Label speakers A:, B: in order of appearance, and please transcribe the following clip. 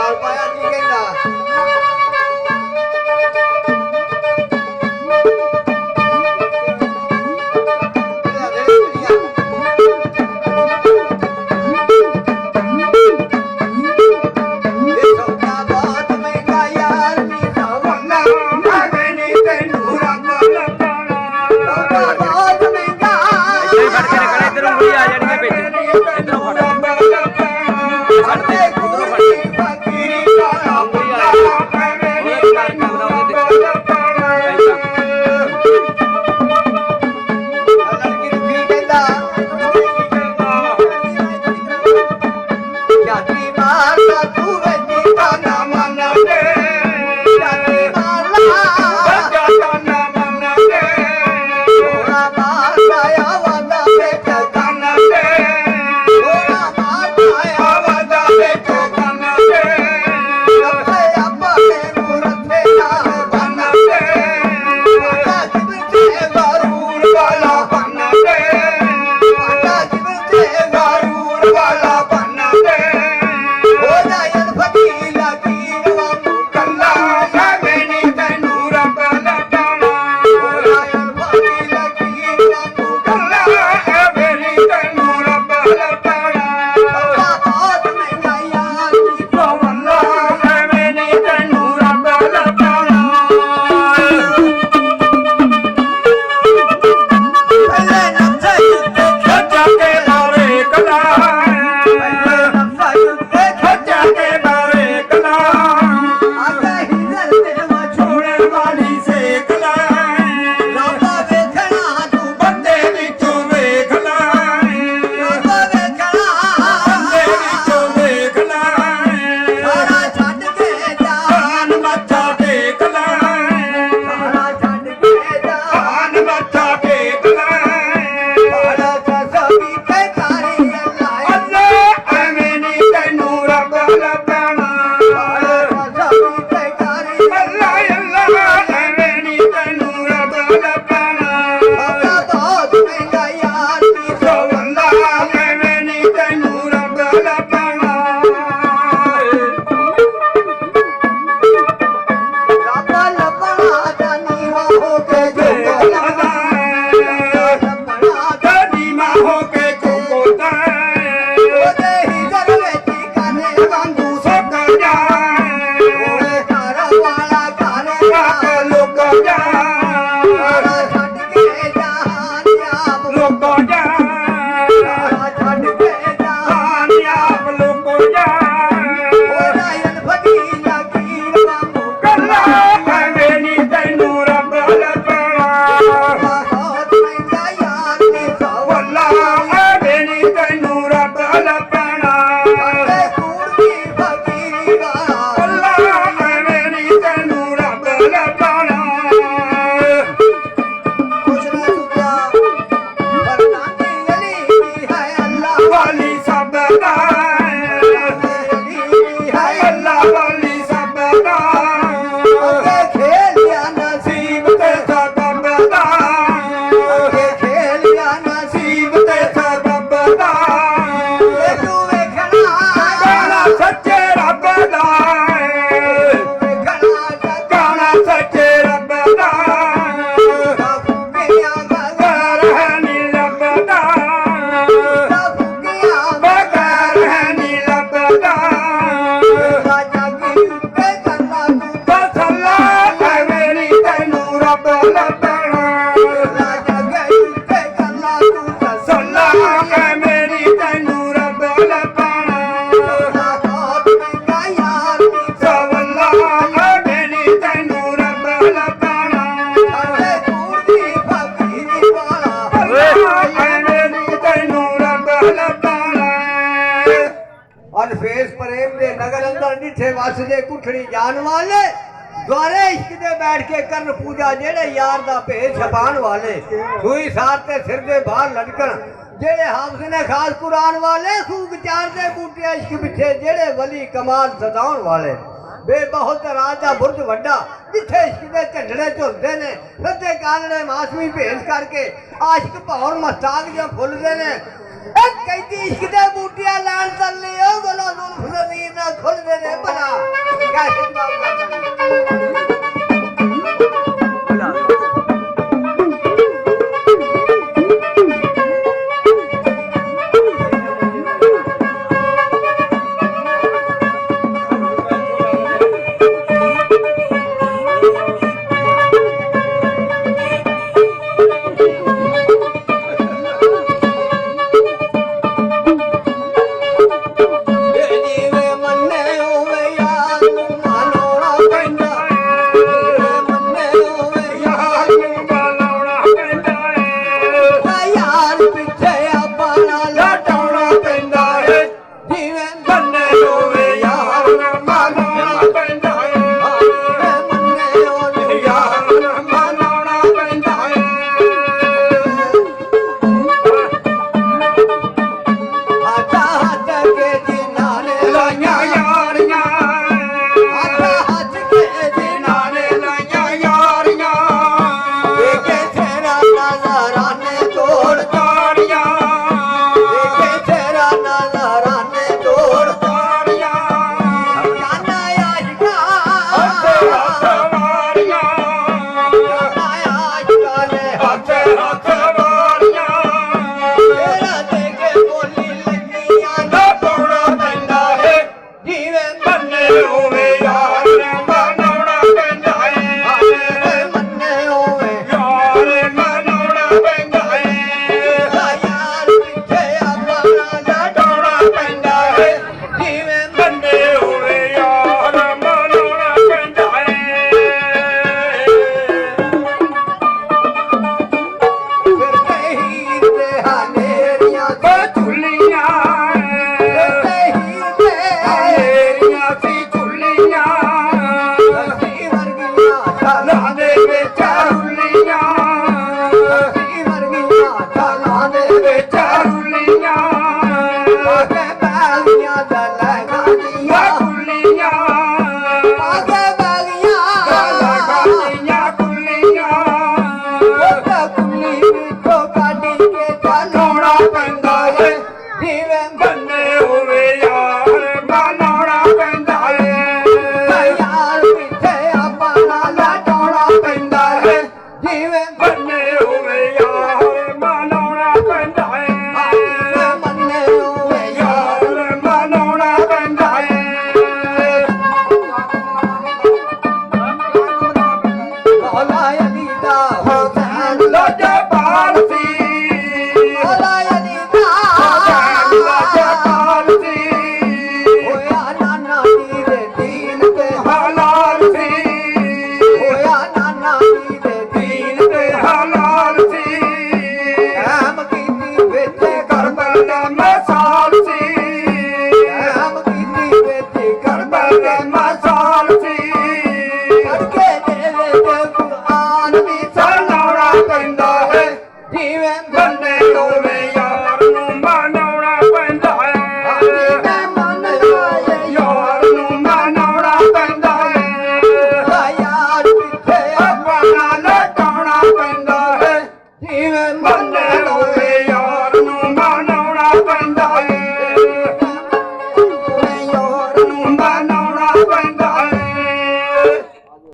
A: ਨਾਲ ਪਾਇਆ ਕੀ ਕਹਿੰਦਾ फेस प्रेम दे नगर अंदर निठे वसदे कुठड़ी जान वाले द्वारे इश्क दे बैठ के करन पूजा जेड़े यार दा भेद छपान वाले सुई सार ते सिर दे बाहर लटकन जेड़े हाफिज ने खास कुरान वाले खूब चार दे बूटे इश्क बिठे जेड़े वली कमाल सदाउन वाले बे बहुत राज दा बुर्ज वड्डा जिथे इश्क दे झंडड़े झुलदे ने सच्चे कालड़े मासवी भेस करके आशिक भौर मस्ताक जो फुलदे ने ਕਹਿੰਦੀ ਇਸ਼ਕ ਦੇ ਬੂਟਿਆਂ ਲੈਣ ਚੱਲੇ ਉਹ ਗਲੋਂ ਜ਼ੁਲਫ ਜ਼ਮੀਰ ਨਾਲ ਖੁੱਲਦੇ ਨੇ ਭਲਾ ਕੈਸੇ ਬਾਬਾ
B: Remember